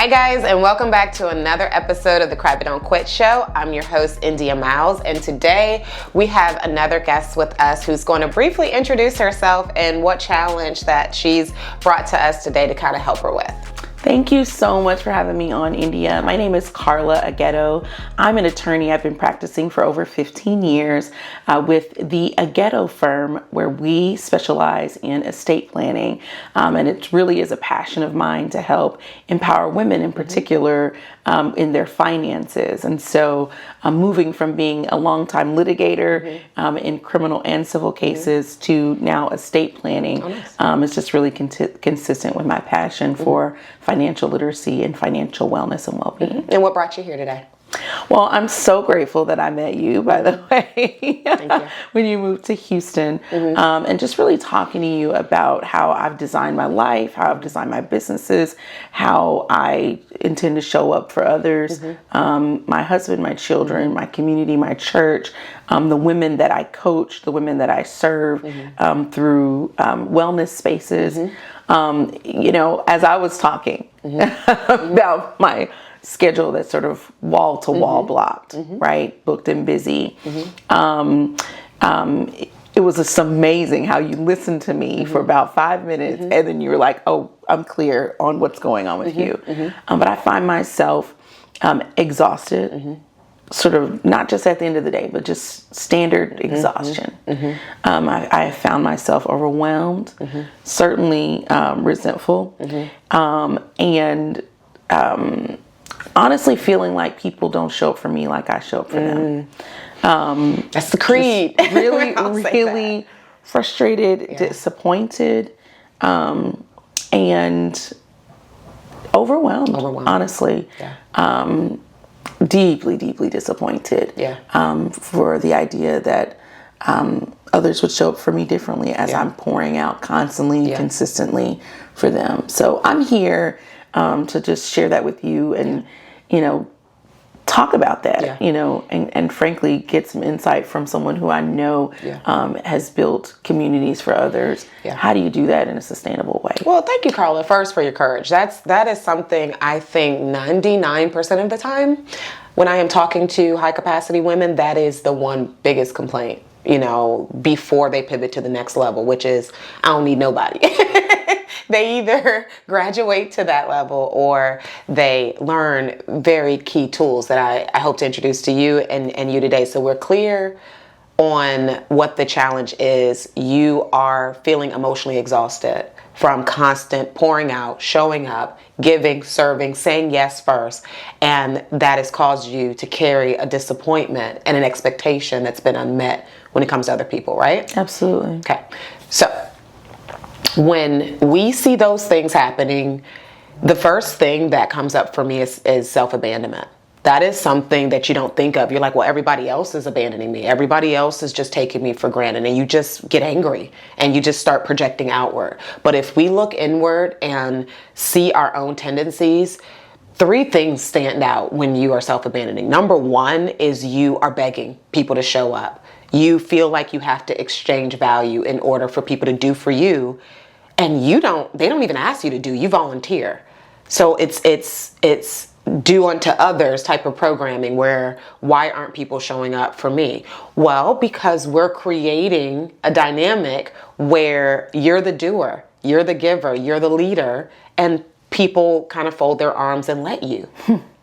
Hi guys, and welcome back to another episode of the Cry But Don't Quit Show. I'm your host, India Miles, and today we have another guest with us who's going to briefly introduce herself and what challenge that she's brought to us today to kind of help her with. Thank you so much for having me on, India. My name is Karla Aghedo. I'm an attorney. I've been practicing for over 15 years with the Aghedo firm, where we specialize in estate planning. And it really is a passion of mine to help empower women in particular in their finances. And so moving from being a longtime litigator in criminal and civil cases to now estate planning is just really consistent with my passion for financial literacy and financial wellness and well-being. And what brought you here today? Well, I'm so grateful that I met you, by the way, Thank you. when you moved to Houston, and just really talking to you about how I've designed my life, how I've designed my businesses, how I intend to show up for others, my husband, my children, my community, my church, the women that I coach, the women that I serve through wellness spaces. As I was talking about my schedule that's sort of wall to wall blocked, right? Booked and busy. It was just amazing how you listened to me for about 5 minutes and then you were like, oh, I'm clear on what's going on with you. But I find myself exhausted, sort of not just at the end of the day, but just standard exhaustion. I found myself overwhelmed, certainly resentful, and honestly feeling like people don't show up for me like I show up for them. That's the creed. Really frustrated, disappointed, and overwhelmed. Honestly. Deeply, deeply disappointed for the idea that others would show up for me differently as I'm pouring out constantly, consistently for them. So I'm here to just share that with you and, talk about that, and frankly, get some insight from someone who I know has built communities for others. How do you do that in a sustainable way? Well, thank you, Karla, first for your courage. That is something I think 99% of the time when I am talking to high capacity women, that is the one biggest complaint, before they pivot to the next level, which is, I don't need nobody. They either graduate to that level or they learn very key tools that I hope to introduce to you and you today. So we're clear on what the challenge is. You are feeling emotionally exhausted from constant pouring out, showing up, giving, serving, saying yes first. And that has caused you to carry a disappointment and an expectation that's been unmet when it comes to other people, right? Absolutely. Okay. So when we see those things happening, the first thing that comes up for me is self-abandonment. That is something that you don't think of. You're like, well, everybody else is abandoning me. Everybody else is just taking me for granted. And you just get angry and you just start projecting outward. But if we look inward and see our own tendencies, 3 things stand out when you are self-abandoning. Number 1 is you are begging people to show up. You feel like you have to exchange value in order for people to do for you. And they don't even ask you to do, you volunteer. So it's do unto others type of programming where, why aren't people showing up for me? Well, because we're creating a dynamic where you're the doer, you're the giver, you're the leader, and people kind of fold their arms and let you.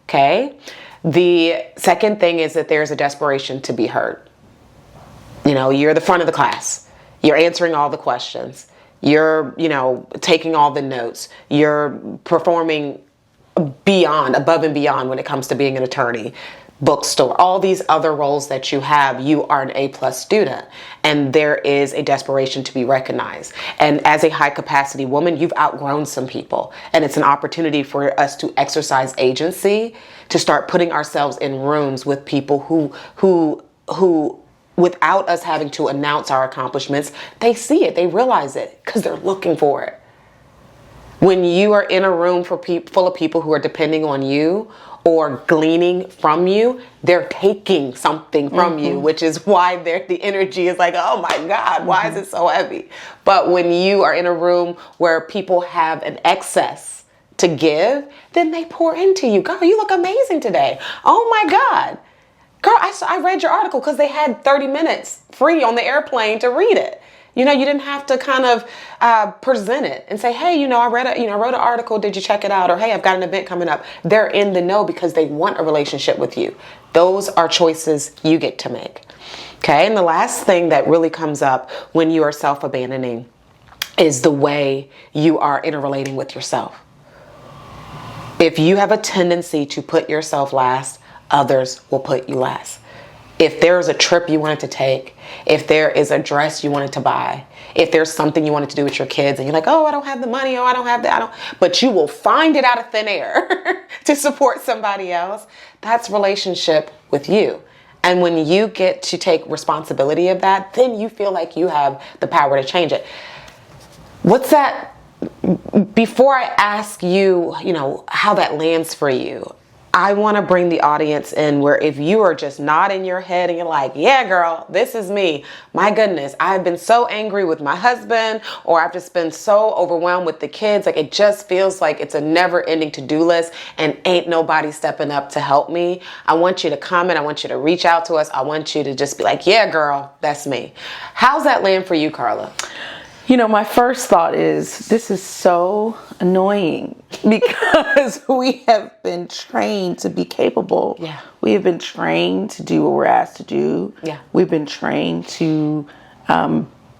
Okay? The second thing is that there's a desperation to be heard. You're the front of the class. You're answering all the questions. You're, taking all the notes. You're performing above and beyond when it comes to being an attorney, bookstore, all these other roles that you have. You are an A+ student, and there is a desperation to be recognized. And as a high capacity woman, you've outgrown some people, and it's an opportunity for us to exercise agency, to start putting ourselves in rooms with people who without us having to announce our accomplishments, they see it, they realize it, because they're looking for it. When you are in a room full of people who are depending on you or gleaning from you, they're taking something from you, which is why the energy is like, oh my God, why is it so heavy? But when you are in a room where people have an excess to give, then they pour into you. Girl, you look amazing today. Oh my God. Girl, I read your article because they had 30 minutes free on the airplane to read it. You didn't have to kind of present it and say, hey, I wrote an article. Did you check it out? Or, hey, I've got an event coming up. They're in the know because they want a relationship with you. Those are choices you get to make. Okay. And the last thing that really comes up when you are self-abandoning is the way you are interrelating with yourself. If you have a tendency to put yourself last, others will put you last. If there is a trip you wanted to take, if there is a dress you wanted to buy, if there's something you wanted to do with your kids and you're like, oh, I don't have the money, oh, I don't have that, but you will find it out of thin air to support somebody else, that's relationship with you. And when you get to take responsibility of that, then you feel like you have the power to change it. What's that? Before I ask you, how that lands for you, I want to bring the audience in where if you are just nodding your head and you're like, yeah, girl, this is me. My goodness, I've been so angry with my husband, or I've just been so overwhelmed with the kids. Like, it just feels like it's a never ending to-do list and ain't nobody stepping up to help me. I want you to comment. I want you to reach out to us. I want you to just be like, yeah, girl, that's me. How's that land for you, Karla? My first thought is this is so annoying because we have been trained to be capable. Yeah. We have been trained to do what we're asked to do. Yeah. We've been trained to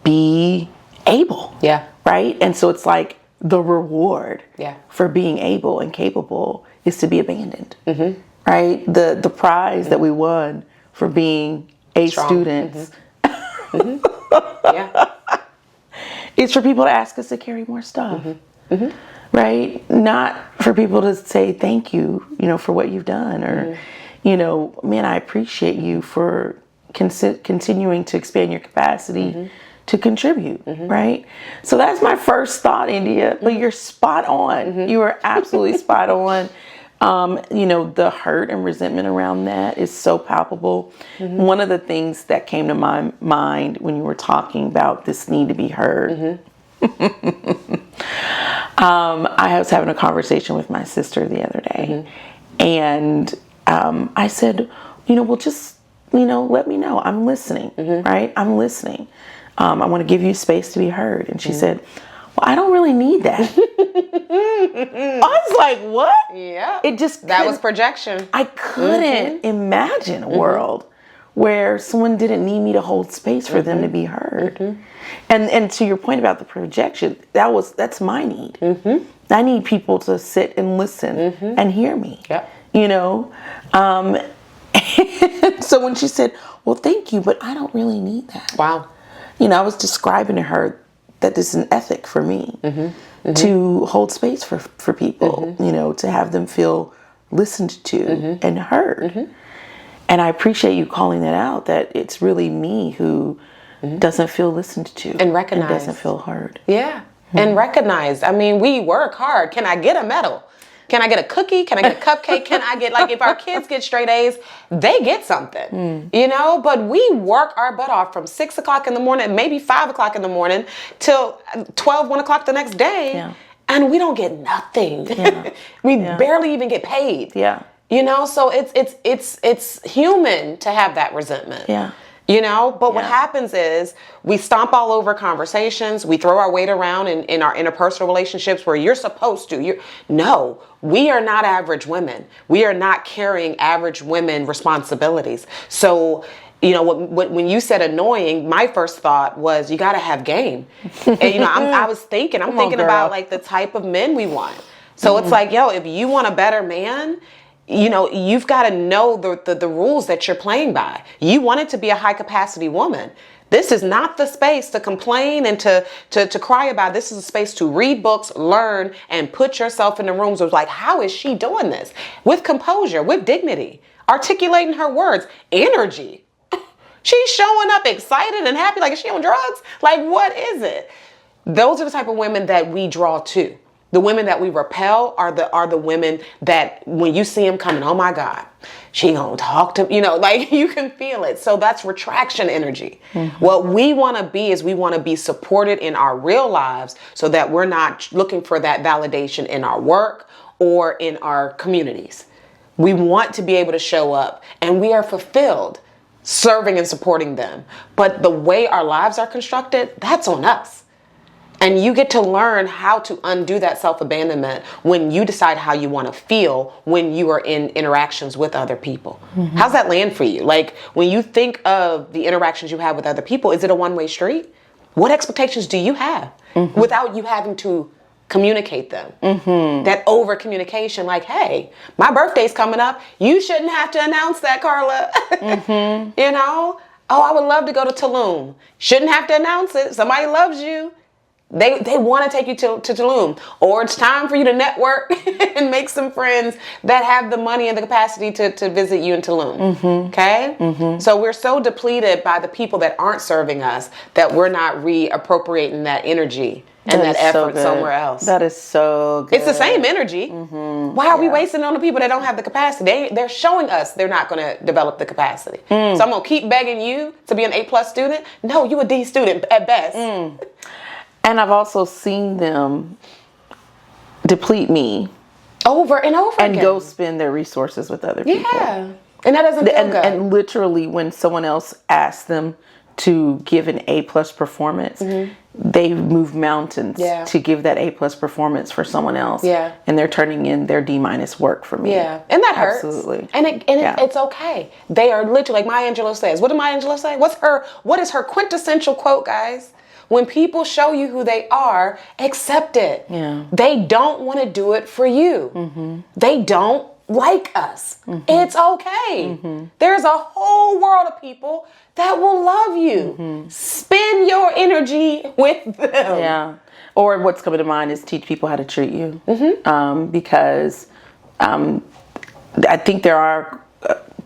be able. Yeah. Right? And so it's like the reward for being able and capable is to be abandoned. Mm-hmm. Right? The prize that we won for being A students. Mm-hmm. Mm-hmm. Yeah. It's for people to ask us to carry more stuff, right? Not for people to say thank you, for what you've done, or, man, I appreciate you for continuing to expand your capacity to contribute, right? So that's my first thought, India. But you're spot on. You are absolutely spot on. The hurt and resentment around that is so palpable. One of the things that came to my mind when you were talking about this need to be heard, I was having a conversation with my sister the other day, and I said, well, just, let me know. I'm listening, right? I'm listening. I want to give you space to be heard. And she said, well, I don't really need that. I was like, what? Yeah. That was projection. I couldn't imagine a world where someone didn't need me to hold space for them to be heard. And to your point about the projection, that's my need. I need people to sit and listen and hear me. So when she said, well, thank you, but I don't really need that. Wow. I was describing to her that this is an ethic for me to hold space for people, to have them feel listened to and heard. And I appreciate you calling that out, that it's really me who doesn't feel listened to and recognized. And doesn't feel heard. Yeah. And recognized. I mean, we work hard. Can I get a medal? Can I get a cookie? Can I get a cupcake? Can I get, if our kids get straight A's, they get something, but we work our butt off from 6 o'clock in the morning, maybe 5 o'clock in the morning till 1 o'clock the next day. Yeah. And we don't get nothing. Yeah. We barely even get paid. Yeah. So it's human to have that resentment. Yeah. But what happens is we stomp all over conversations. We throw our weight around in our interpersonal relationships where you're supposed to. No, we are not average women. We are not carrying average women responsibilities. So, when you said annoying, my first thought was you got to have game. And, I was thinking, I'm thinking about the type of men we want. So it's like, if you want a better man, you've got to know the rules that you're playing by. You want it to be a high capacity woman. This is not the space to complain and to cry about. This is a space to read books, learn, and put yourself in the rooms of how is she doing this? With composure, with dignity, articulating her words, energy. She's showing up excited and happy, is she on drugs? What is it? Those are the type of women that we draw to. The women that we repel are the women that when you see them coming, oh my God, she gonna talk to, like you can feel it. So that's retraction energy. What we want to be is we want to be supported in our real lives so that we're not looking for that validation in our work or in our communities. We want to be able to show up and we are fulfilled serving and supporting them. But the way our lives are constructed, that's on us. And you get to learn how to undo that self-abandonment when you decide how you want to feel when you are in interactions with other people. How's that land for you? Like when you think of the interactions you have with other people, is it a one-way street? What expectations do you have without you having to communicate them? That over communication, like, hey, my birthday's coming up. You shouldn't have to announce that, Karla. Oh, I would love to go to Tulum. Shouldn't have to announce it. Somebody loves you. They want to take you to Tulum, or it's time for you to network and make some friends that have the money and the capacity to visit you in Tulum. Okay? So we're so depleted by the people that aren't serving us that we're not reappropriating that energy and that effort somewhere else. That is so good. It's the same energy. Why are we wasting it on the people that don't have the capacity? They're showing us they're not going to develop the capacity. So I'm going to keep begging you to be an A+ student? No, you a D student at best. And I've also seen them deplete me over and over and again. go spend their resources with other people. Yeah. And that doesn't feel good. And literally when someone else asks them to give an A+ performance, they move mountains to give that A+ performance for someone else. Yeah. And they're turning in their D- work for me. Yeah. And that hurts. Absolutely. And it's okay. They are literally, like Maya Angelou says. What did Maya Angelou say? What is her quintessential quote, guys? When people show you who they are, accept it. Yeah. They don't want to do it for you. They don't like us. It's okay. There's a whole world of people that will love you. Spend your energy with them. Yeah. Or what's coming to mind is teach people how to treat you. Because I think there are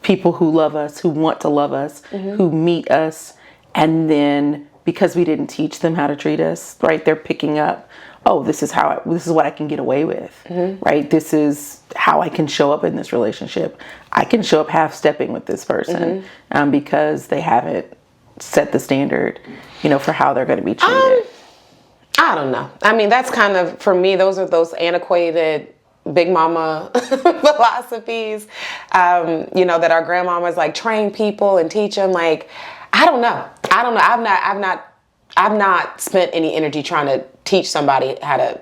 people who love us, who want to love us, who meet us, and then because we didn't teach them how to treat us, right? They're picking up, oh, this is what I can get away with, right? This is how I can show up in this relationship. I can show up half-stepping with this person because they haven't set the standard, for how they're going to be treated. I don't know. I mean, that's kind of, for me, those are those antiquated big mama philosophies, that our grandmamas like train people and teach them. Like, I don't know. I've not spent any energy trying to teach somebody how to,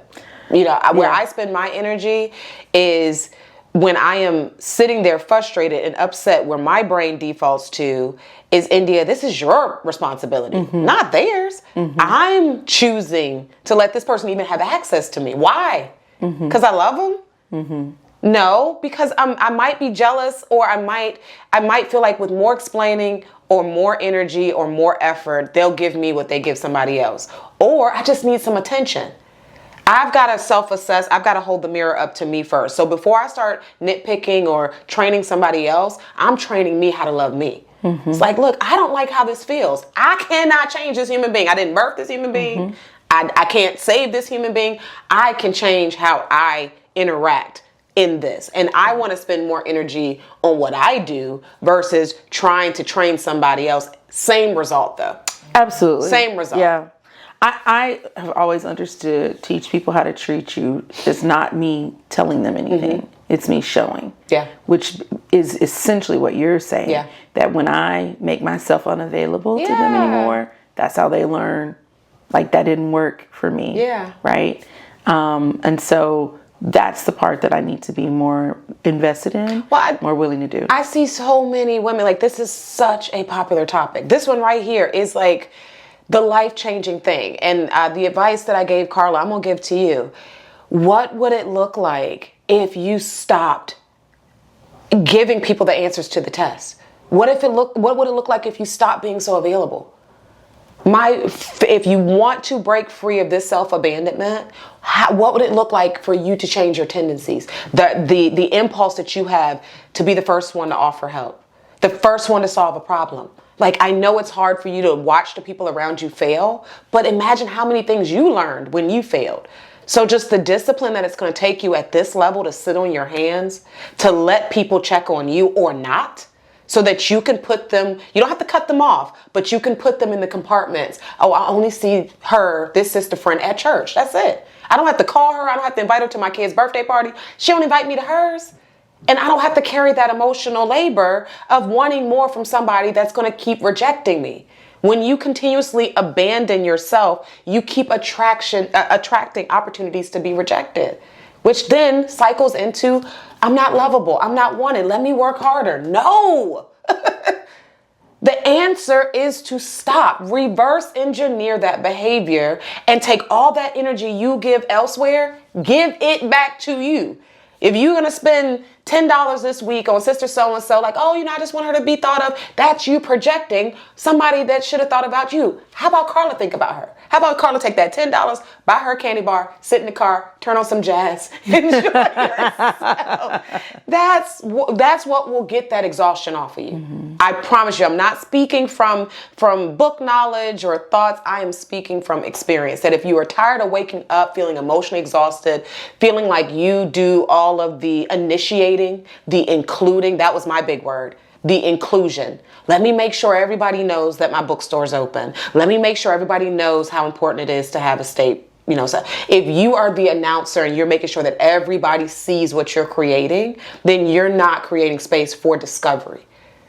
where I spend my energy is when I am sitting there frustrated and upset, where my brain defaults to is, India, this is your responsibility, not theirs. I'm choosing to let this person even have access to me. Why? Because I love them? No, because I might be jealous, or I might feel like with more explaining or more energy or more effort, they'll give me what they give somebody else. Or I just need some attention. I've got to self-assess. I've got to hold the mirror up to me first. So before I start nitpicking or training somebody else, I'm training me how to love me. It's like, look, I don't like how this feels. I cannot change this human being. I didn't birth this human being. I can't save this human being. I can change how I interact in this. And I want to spend more energy on what I do versus trying to train somebody else. Same result though. Absolutely. Same result. Yeah. I have always understood teach people how to treat you is not me telling them anything. It's me showing. Yeah. Which is essentially what you're saying. Yeah. That when I make myself unavailable to them anymore, that's how they learn. Like, that didn't work for me. Yeah. Right? And so that's the part that I need to be more invested in, more willing to do. I see so many women, like, this is such a popular topic. This one right here is like the life-changing thing. And the advice that I gave Karla, I'm going to give to you. What would it look like if you stopped giving people the answers to the test? What would it look like if you stopped being so available? If you want to break free of this self-abandonment, what would it look like for you to change your tendencies? The impulse that you have to be the first one to offer help, the first one to solve a problem. Like, I know it's hard for you to watch the people around you fail, but imagine how many things you learned when you failed. So just the discipline that it's going to take you at this level to sit on your hands, to let people check on you or not, so that you can put them, you don't have to cut them off, but you can put them in the compartments. Oh, I only see her, this sister friend at church. That's it. I don't have to call her. I don't have to invite her to my kid's birthday party. She don't invite me to hers. And I don't have to carry that emotional labor of wanting more from somebody that's going to keep rejecting me. When you continuously abandon yourself, you keep attracting opportunities to be rejected, which then cycles into, I'm not lovable, I'm not wanted, let me work harder. No! The answer is to stop, reverse engineer that behavior, and take all that energy you give elsewhere, give it back to you. If you're going to spend $10 this week on sister so-and-so, like, oh, I just want her to be thought of, that's you projecting somebody that should have thought about you. How about Karla think about her? How about Karla take that $10, buy her a candy bar, sit in the car, turn on some jazz, enjoy yourself. That's what will get that exhaustion off of you. Mm-hmm. I promise you, I'm not speaking from book knowledge or thoughts. I am speaking from experience. That if you are tired of waking up feeling emotionally exhausted, feeling like you do all of the initiating, the including, that was my big word. The inclusion. Let me make sure everybody knows that my bookstore's open. Let me make sure everybody knows how important it is to have a state. So if you are the announcer and you're making sure that everybody sees what you're creating, then you're not creating space for discovery,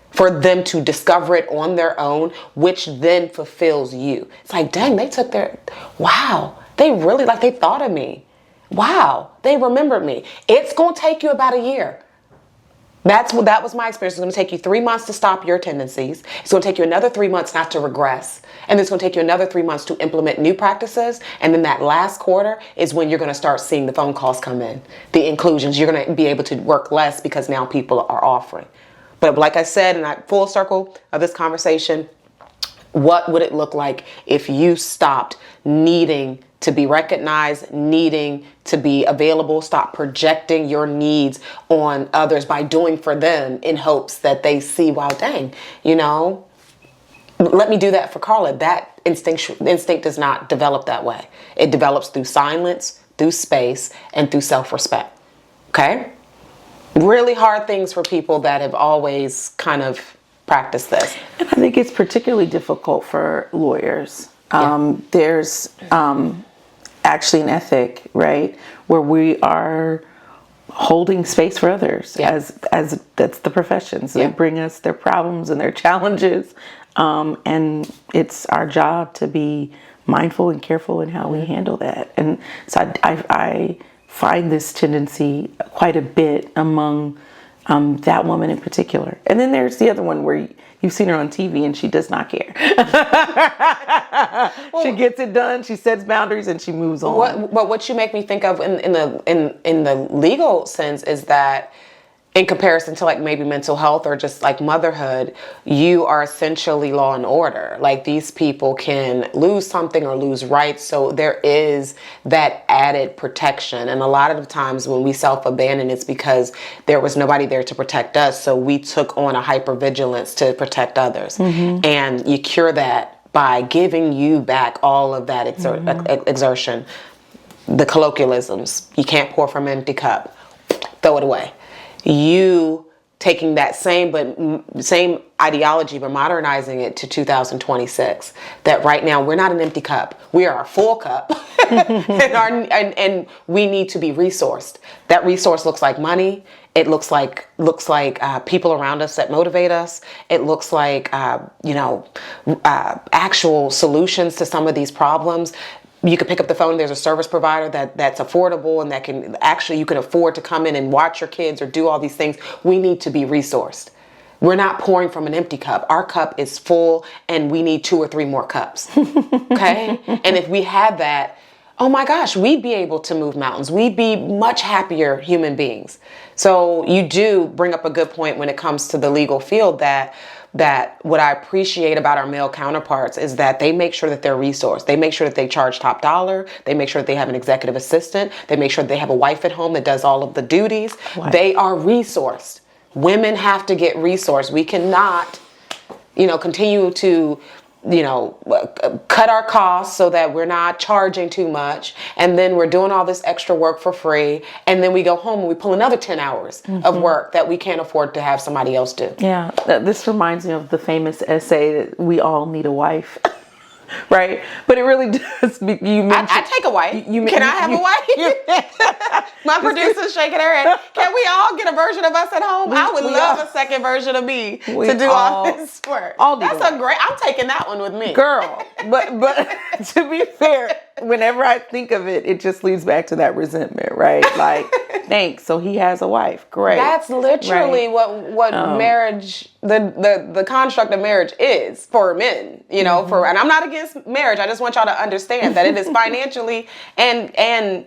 for them to discover it on their own, which then fulfills you. It's like, dang, they took wow, they really, they thought of me. Wow, they remembered me. It's going to take you about a year. That was my experience. It's going to take you 3 months to stop your tendencies. It's going to take you another 3 months not to regress. And it's going to take you another 3 months to implement new practices. And then that last quarter is when you're going to start seeing the phone calls come in, the inclusions. You're going to be able to work less because now people are offering. But like I said, in that full circle of this conversation, what would it look like if you stopped needing to be recognized, needing to be available, stop projecting your needs on others by doing for them in hopes that they see, wow, dang, let me do that for Karla. That instinct does not develop that way. It develops through silence, through space, and through self-respect. Okay? Really hard things for people that have always kind of practiced this. And I think it's particularly difficult for lawyers. There's actually an ethic, right, where we are holding space for others as that's the profession. So they bring us their problems and their challenges, and it's our job to be mindful and careful in how we handle that. And so I find this tendency quite a bit among that woman in particular. And then there's the other one where you've seen her on TV and she does not care. She gets it done. She sets boundaries and she moves on. What you make me think of in the legal sense is that in comparison to maybe mental health or just motherhood, you are essentially law and order. These people can lose something or lose rights. So there is that added protection. And a lot of the times when we self-abandon, it's because there was nobody there to protect us. So we took on a hypervigilance to protect others. Mm-hmm. And you cure that by giving you back all of that exertion. The colloquialisms, you can't pour from an empty cup, throw it away. You taking that same ideology but modernizing it to 2026. That right now we're not an empty cup, we are a full cup, and we need to be resourced. That resource looks like money. It looks like people around us that motivate us. It looks like actual solutions to some of these problems. You can pick up the phone. There's a service provider that's affordable and that can actually, you can afford to come in and watch your kids or do all these things. We need to be resourced. We're not pouring from an empty cup. Our cup is full and we need 2 or 3 more cups. Okay? And if we had that, oh my gosh, we'd be able to move mountains. We'd be much happier human beings. So you do bring up a good point when it comes to the legal field that what I appreciate about our male counterparts is that they make sure that they're resourced. They make sure that they charge top dollar. They make sure that they have an executive assistant. They make sure that they have a wife at home that does all of the duties. Wow. They are resourced. Women have to get resourced. We cannot, continue to cut our costs so that we're not charging too much, and then we're doing all this extra work for free, and then we go home and we pull another 10 hours of work that we can't afford to have somebody else do. Yeah, this reminds me of the famous essay that we all need a wife. Right, but it really does. I take a wife. Can I have a wife? My producer's shaking her head. Can we all get a version of us at home? I would love a second version of me to do all this work. That's a great. I'm taking that one with me, girl. But to be fair, whenever I think of it, it just leads back to that resentment, right? Like, thanks. So he has a wife. Great. That's literally what marriage, the construct of marriage is for men. And I'm not against marriage. I just want y'all to understand that it is financially and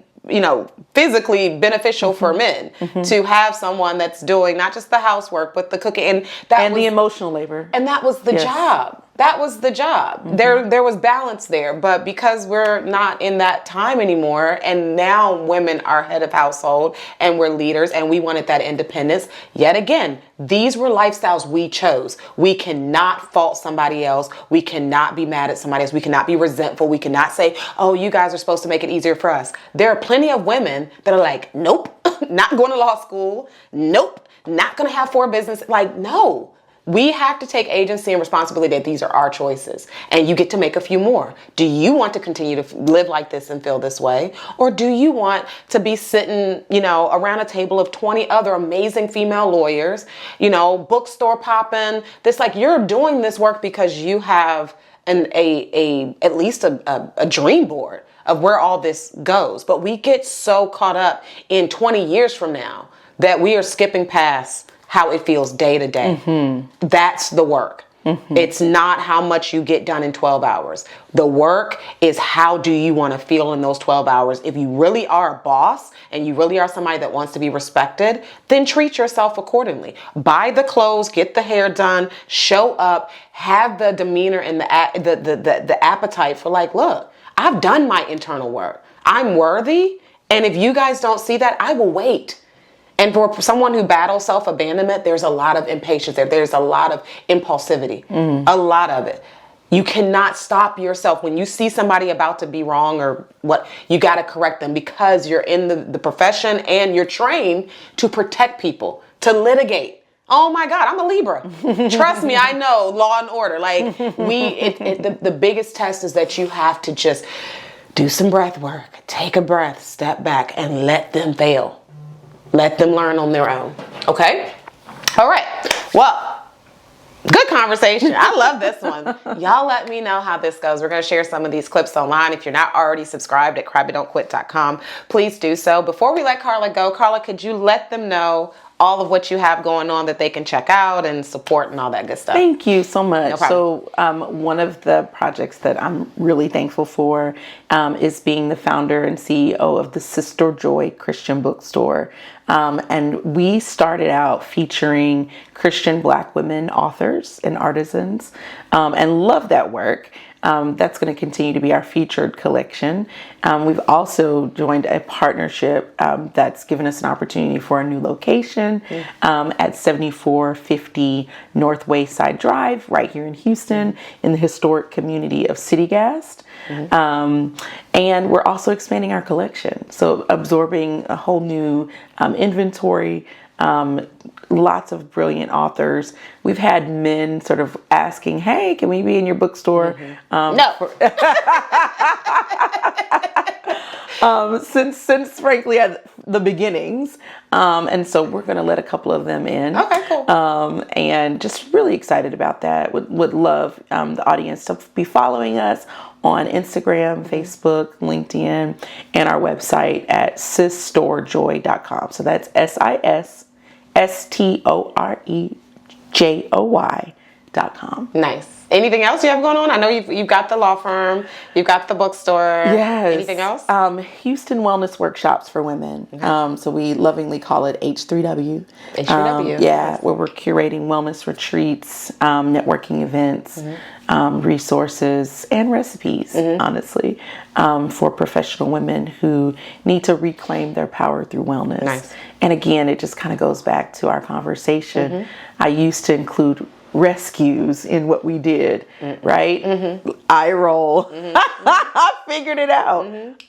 physically beneficial for men to have someone that's doing not just the housework but the cooking and the emotional labor. And that was the job. That was the job. There was balance there, but because we're not in that time anymore, and now women are head of household and we're leaders and we wanted that independence, yet again, these were lifestyles we chose. We cannot fault somebody else. We cannot be mad at somebody else. We cannot be resentful. We cannot say, oh, you guys are supposed to make it easier for us. There are plenty of women that are like, nope, not going to law school. Nope, not going to have 4 businesses. Like, no. We have to take agency and responsibility that these are our choices, and you get to make a few more. Do you want to continue to live like this and feel this way? Or do you want to be sitting, around a table of 20 other amazing female lawyers, bookstore popping, you're doing this work because you have at least a dream board of where all this goes. But we get so caught up in 20 years from now that we are skipping past how it feels day to day. That's the work. It's not how much you get done in 12 hours. The work is how do you want to feel in those 12 hours. If you really are a boss and you really are somebody that wants to be respected, then treat yourself accordingly. Buy the clothes, get the hair done, show up, have the demeanor and the appetite for look, I've done my internal work. I'm worthy. And if you guys don't see that, I will wait. And for someone who battles self-abandonment, there's a lot of impatience there. There's a lot of impulsivity, a lot of it. You cannot stop yourself when you see somebody about to be wrong or what, you got to correct them because you're in the profession and you're trained to protect people, to litigate. Oh my God, I'm a Libra. Trust me, I know law and order. The biggest test is that you have to just do some breath work, take a breath, step back, and let them fail. Let them learn on their own. Okay? All right. Well, good conversation. I love this one. Y'all let me know how this goes. We're going to share some of these clips online. If you're not already subscribed at crybuttdon'tquit.com, please do so. Before we let Karla go, Karla, could you let them know all of what you have going on that they can check out and support and all that good stuff? Thank you so much. No problem. So one of the projects that I'm really thankful for is being the founder and CEO of the Sister Joy Christian Bookstore. And we started out featuring Christian Black women authors and artisans, and love that work. That's going to continue to be our featured collection. We've also joined a partnership that's given us an opportunity for a new location at 7450 North Wayside Drive, right here in Houston, in the historic community of Citygast. And we're also expanding our collection, so absorbing a whole new inventory. Lots of brilliant authors. We've had men sort of asking, hey, can we be in your bookstore? No. Since frankly at the beginnings. And so we're going to let a couple of them in. Okay, cool. And just really excited about that. Would love the audience to be following us on Instagram, Facebook, LinkedIn, and our website at siststorejoy.com. So that's SISSTOREJOY.com. Nice. Anything else you have going on? I know you've got the law firm, you've got the bookstore. Yes. Anything else? Houston Wellness Workshops for Women. Okay. So we lovingly call it H3W. H3W. Yeah, where we're curating wellness retreats, networking events, resources, and recipes, honestly, for professional women who need to reclaim their power through wellness. Nice. And again, it just kind of goes back to our conversation. I used to include rescues in what we did, right? Eye roll. I figured it out.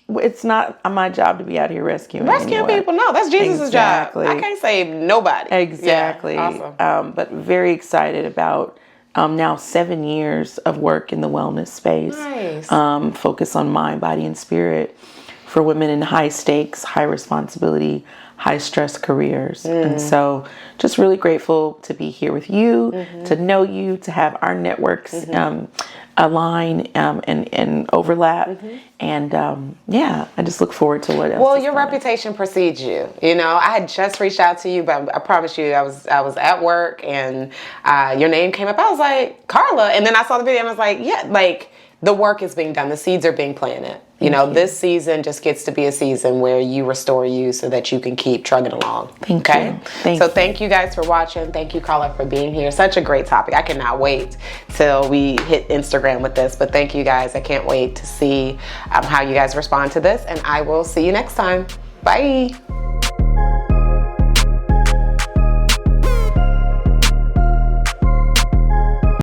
It's not my job to be out here rescuing anyone. people. No, that's Jesus' Exactly. job. I can't save nobody. Exactly. Yeah, awesome. But very excited about now 7 years of work in the wellness space. Nice. Focus on mind, body, and spirit for women in high stakes, high responsibility, high stress careers. And so just really grateful to be here with you, to know you, to have our networks align and overlap. And I just look forward to what else. Well, your reputation precedes you. You know, I had just reached out to you, but I promise you, I was at work and your name came up. I was like, Karla. And then I saw the video and I was like, yeah, like the work is being done. The seeds are being planted. You know, this season just gets to be a season where you restore you so that you can keep trugging along. Thank you. Thank you guys for watching. Thank you, Karla, for being here. Such a great topic. I cannot wait till we hit Instagram with this. But thank you guys. I can't wait to see how you guys respond to this. And I will see you next time. Bye.